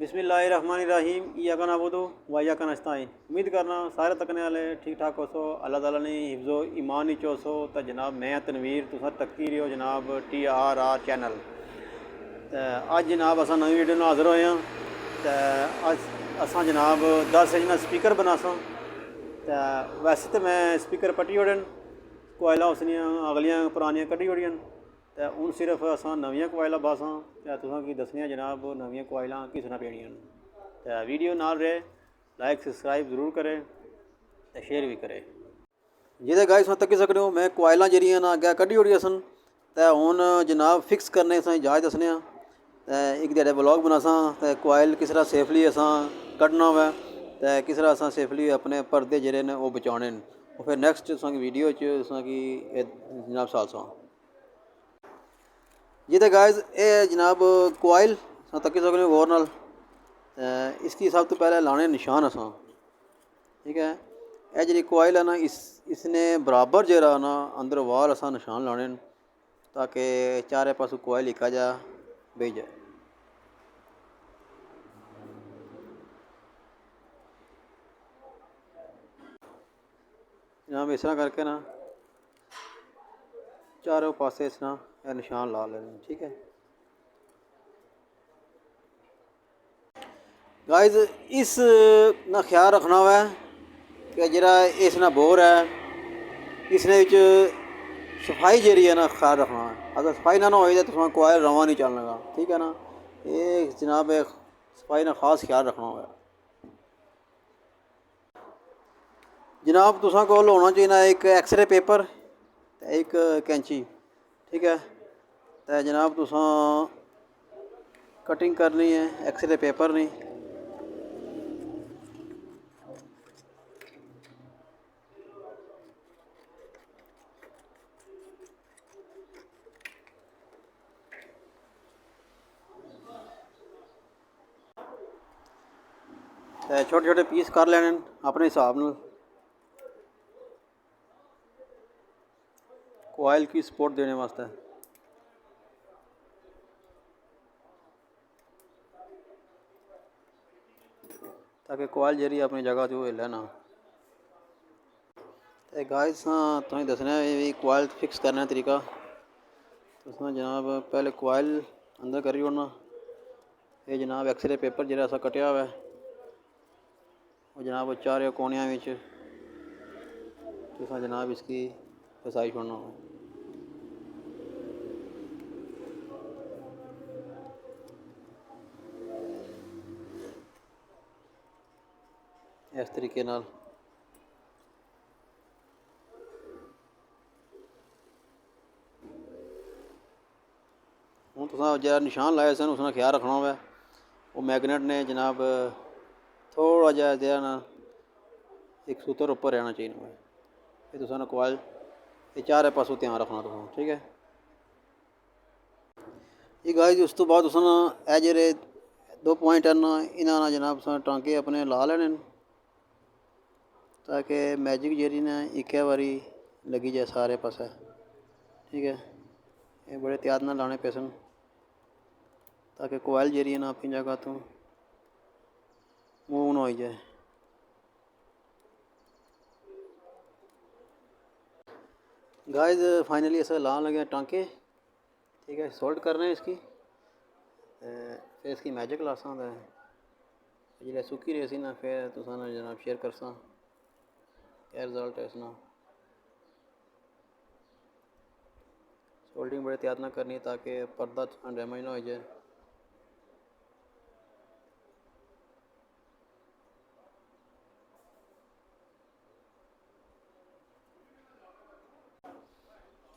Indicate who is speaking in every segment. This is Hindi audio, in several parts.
Speaker 1: बिस्मिल्लाहिर्रहमानिर्रहीम इय्याका नअबुदु व इय्याका नस्तईन। उम्मीद करना सारे तकने वाले ठीक ठाक हो सो, अल्लाह ताला ने हिफ्ज़ो ईमान ही चो सो। तो जनाब मैं तनवीर तुसा तक्की रहो जनाब TRR चैनल। तो अज जनाब अस नवी वीडियो नाल हाज़र होए हैं। तो अज अस जनाब 10 इंच स्पीकर बनासा। तो वैसे तो मैं स्पीकर पट्टी ओड़े कोयला उसनियां अगलियां पुरानियां कड्ढी ओड़ियां। तो हूँ सिर्फ अस नवियां कोयलां बासां ते तुसेंगी दस्सने जनाब नवियां कोयलां किस तरह पेनियां। तो वीडियो नाल रहे, लाइक सब्सक्राइब जरूर करें तो शेयर भी करें। जिहदे गाइस तुस तक्की सकदे हो मैं कोयलां जेह्ड़ियां न अग्गें कड्ढी ओड़ियां सन। ते हूँ जनाब फिक्स करने असें जाच दस्सने आं। ते इक ध्याड़े ब्लॉग बनासां ते कोयल किस तरह सेफली असां कड्ढना होवै ते किस तरह असां सेफली अपने पर्दे जेह्ड़े न ओह् बचाने न। और फिर नैक्सट तुसेंगी वीडियो च तुसेंगी जनाब सालसां जिहदे गाइस एह् जनाब कोयल तुस तक्की सकदे हो गौर नाल। इसकी सब तो पहले लाने निशान असां, ठीक है। यह जी कोयल है ना इसने बराबर जरा ना अंदर वाल असां निशान लाने न ताकि चारे पासों कोयल इक्का जा बेही जाए। जनाब इस तरह करके ना चारों पासे इस तरह निशान ला लेने, ठीक है। गाइस इस ना ख्याल रखना हुआ कि जरा इस ना बोर है इसने सफाई जी है ना ख्याल रखना है। अगर सफाई ना हो तो तुम कोयल रवा नहीं चलने का, ठीक है ना। ये जनाब सफाई ना खास ख्याल रखना होगा जनाब। तुसा कोल होना चाहिए ना एक एक्सरे पेपर एक कैंची, ठीक है। तो जनाब तुसा कटिंग करनी है एक्सरे पेपर नहीं। छोटे छोटे पीस कर लैने अपने हिसाब न। कोयल की सपोर्ट देने वास्ते ताकि कोयल जी अपनी जगह तो हिले ना। तो गाइस तुसें दस्सना है कोयल फिक्स करने का तरीका। तुस जनाब पहले कोयल अंदर करी ओड़ना। ये जनाब एक्सरे पेपर जो असा कट्टिया हुआ है वो जनाब चारे कोनिया में तुस जनाब इसकी फसाई छोड़ना। इस तरीके नाल हूँ तुस जरा निशान लाए सन उसका ख्याल रखना होगा। वो मैगनेट ने जनाब थोड़ा जहा ना एक सूत्र उपर रहना चाहिए। फिर तुसा कोयल ये चारे पासों ध्यान रखना तुम, ठीक है। ये गाइस उस तो बाद तुस ए जेह्ड़े 2 पॉइंट न इन्होंने जनाब तुस टांके अपने ला लैने ताकि मैजिक जी ना इक्कै बारी लगी जाए सारे पासे, ठीक है। ये बड़े त्यार ना लाने पेसन ताकि कोयल जी ना अपनी जगह तो मूव ना हो जाए। गाइस फाइनली ऐसा लाने लगे टांके, ठीक है। सोल्ड कर रहे हैं इसकी फिर इसकी मैजिक लासा जो सुखी रही सी ना फिर तुस जनाब शेयर करसा क्या रिजल्ट है इसना। सोल्डिंग बड़े त्यार ना करनी ताकि पर्दा डैमेज ना हो जाए।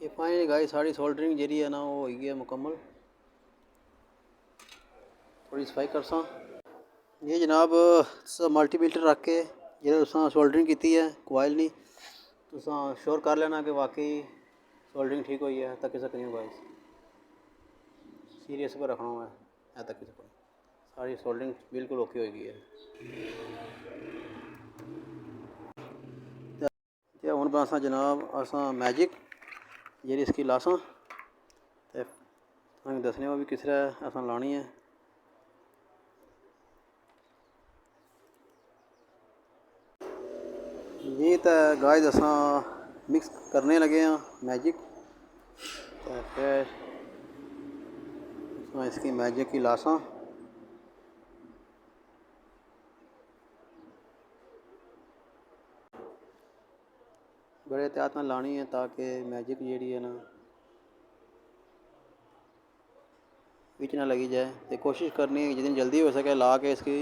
Speaker 1: ये फाइनली गाइस साड़ी सोल्डरिंग जी है ना वो हो गई है मुकम्मल। थोड़ी सफाई करसा ये जनाब मल्टीमीटर रख के जो सोल्डरिंग की है कोयल नहीं तुस श्योर कर लेना कि वाकई सोल्डरिंग ठीक हुई है। तक्की सकनी हो गाइस सीरियस पर रखना हुआ है तक्की सको सारी सोल्डरिंग बिल्कुल ओके हो गई है। तो हूँ बस जनाब अस मैजिक जी इसकी लासा तो दसने भी किस तरह अस लानी है। जी तो गाइस असां मिक्स करने लगे हैं मैजिक। तो फिर इसकी मैजिक की लाशा बड़े एहतियात नाल लानी है ताकि मैजिक जी है ना बिच ना लगी जाए। तो कोशिश करनी है जितनी जल्दी हो सके ला के इसकी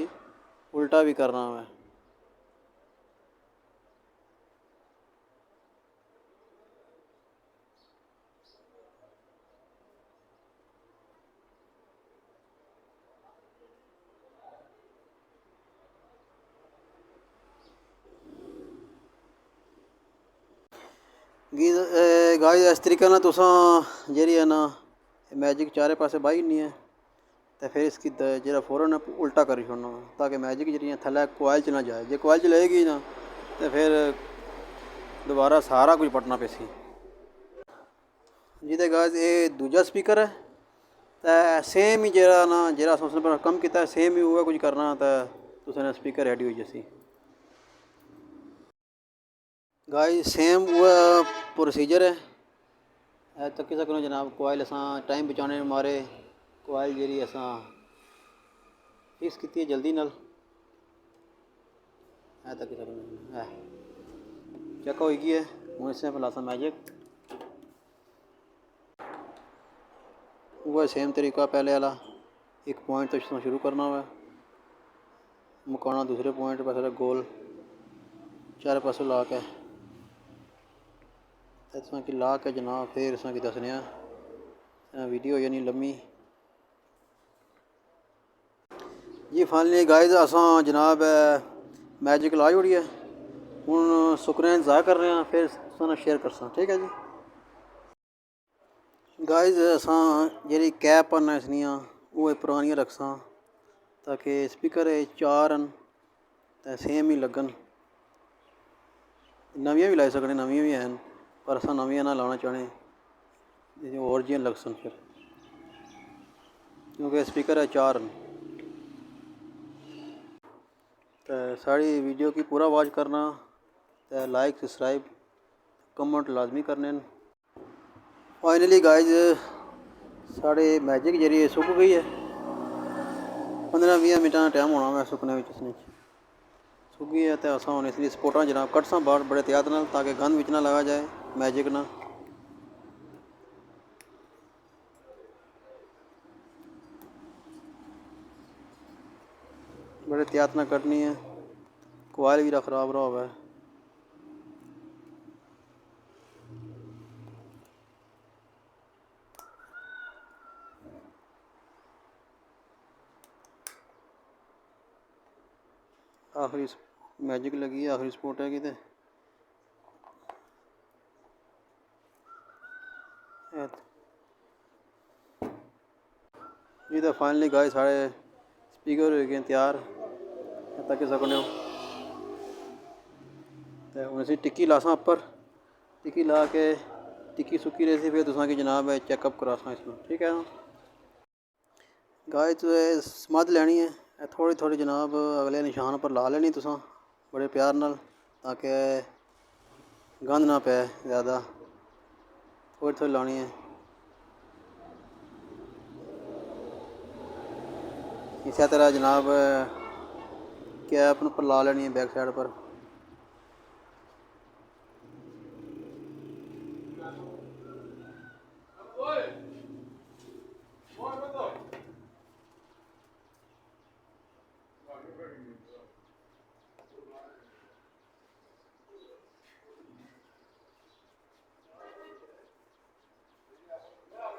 Speaker 1: उल्टा भी करना है। गाइस इस तरीके ना तुसां जेह्ड़ी है ना मैजिक चारे पासे बाही नहीं है तो फिर इसकी जरा फ़ौरन उल्टा करी छोड़ना ताकि मैजिक जी थल्लै कोयल च ना जाए। जे कोयल च लेगी ना तो फिर दोबारा सारा कुछ पटना पेसी। जी तो गाइस ये दूजा स्पीकर है तो सेम ही जरा ना जरा उसने पर कम किया सेम ही हुआ कुछ करना तो तुसें स्पीकर रेडी हो जैसी। गाइस सेम हुआ प्रोसीजर है तक्की सकने जनाब। कोयल असां टाइम बचाने मारे कोयल जी असां फिक्स की जल्दी नाल तक्की सकने चेक हो गई है। हूँ इससे लासा मैजिक वह सेम तरीका पहले वाला एक पॉइंट तो शुरू करना हुआ मुकाना दूसरे पॉइंट पर गोल चार पासों ला के इस की ला के जनाब फिर इस की दसने वीडियो हो जानी लम्मी। जी फाइनली गाइस असां जनाब मैजिक लाई ओड़ी है हूँ सुकने इंतजार कर रहे हैं फिर तुसें शेयर करसा ठीक है जी। गाइस असां जेह्ड़ी कैप न इसनियां वो पुरानियां रखसां ताकि स्पीकर चार न तो सेम ही लगन। नवियां भी लाई सकने नवियां भी हैं पर असां नवियां ना लाना चाहने होर जियां लगसन फिर क्योंकि स्पीकर है चार न। तो साड़ी वीडियो की पूरा वॉच करना तो लाइक सब्सक्राइब कमेंट लाजमी करने न। फाइनली गाइज साढ़े मैजिक जी सुक गई है 15-20 मिनटा टाइम होना मैं सुकने में इसने सुक गई है। तो अस हम इसलिए सपोर्टा जनाब कटसा बाहर बड़े एहतियात नाल ताकि गंद बिच ना लगा जाए मैजिक ना। बड़े एहतियात ना कटनी है कोयल भी खराब रहा हुआ है। आखिरी मैजिक लगी है आखिरी सपोर्ट है कि जी। तो फाइनली गाइस साढ़े स्पीकर हो गए तैयार तक सकने तो हूँ इसी टिक्की लासा उपर टिक्की ला के टिक्की सुक्की रही थी फिर तुसा की जनाब चैकअप करासा इसमें ठीक है। गाय तो समद लैनी है थोड़ी थोड़ी जनाब अगले निशान पर ला लेनी तुसा बड़े प्यार नाल ताकि गंद ना पे ज़्यादा थोड़ी थोड़ी लानी है। इस तरह जनाब कैप पर ला लेनी है बैक साइड पर।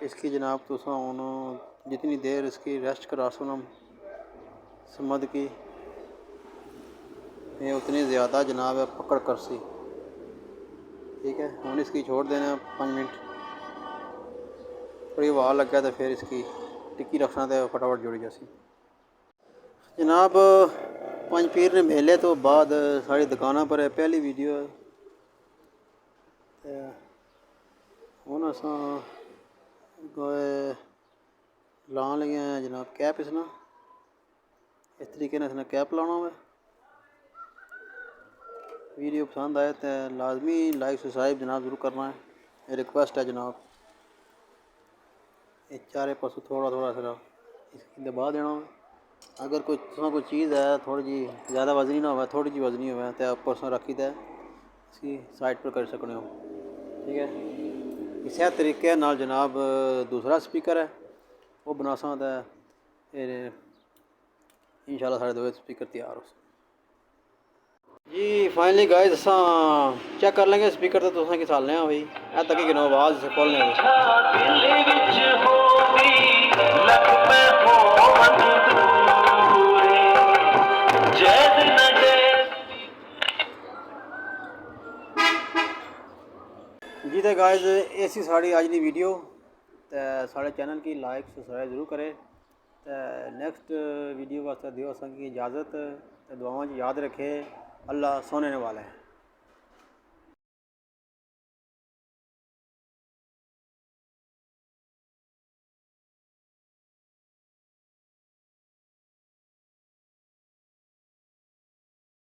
Speaker 1: इसकी जनाब तुसा हूँ जितनी देर इसकी रेस्ट करा सुनम समद की ये उतनी ज़्यादा जनाब पकड़ कर सी ठीक है। हूँ इसकी छोड़ देना 5 मिनट थोड़ी हवा लग गया तो फिर इसकी टिक्की रखना तो फटाफट जुड़ जासी जनाब। पंज पीर ने मेले तो बाद साड़ी दुकाना पर है पहली वीडियो है हूँ अस लान लगे हैं जनाब कैप इसना इस तरीके ने इसने कैप लाना हुआ वीडियो पसंद आए तो लाजमी लाइक सब्सक्राइब जनाब ज़रूर करना है, ये रिक्वेस्ट है जनाब। ये चारे पासों थोड़ा थोड़ा सा इसकी दबा देना। अगर कोई चीज़ है थोड़ी जी ज़्यादा वजनी ना हो, थोड़ी जी वजनी हो तो ऊपर से रखी तो इसकी साइड पर कर सकते हो, ठीक है। इस तरीके नाल जनाब दूसरा स्पीकर है वो बना सकता है, फिर इंशाल्लाह साढ़े दो स्पीकर तैयार हो जी। फाइनली गाइस असा चेक कर लेंगे स्पीकर तो तुसें की सालने भाई ए तक कि आवाज़ खोलने जी। तो गाइस ऐसी साड़ी अज की वीडियो तो साढ़े चैनल की लाइक सब्सक्राइब जरूर करें। तो नेक्स्ट वीडियो वास्ते दियो असें की इजाज़त, दुआओं याद रखे। अल्लाह सोने वाला है।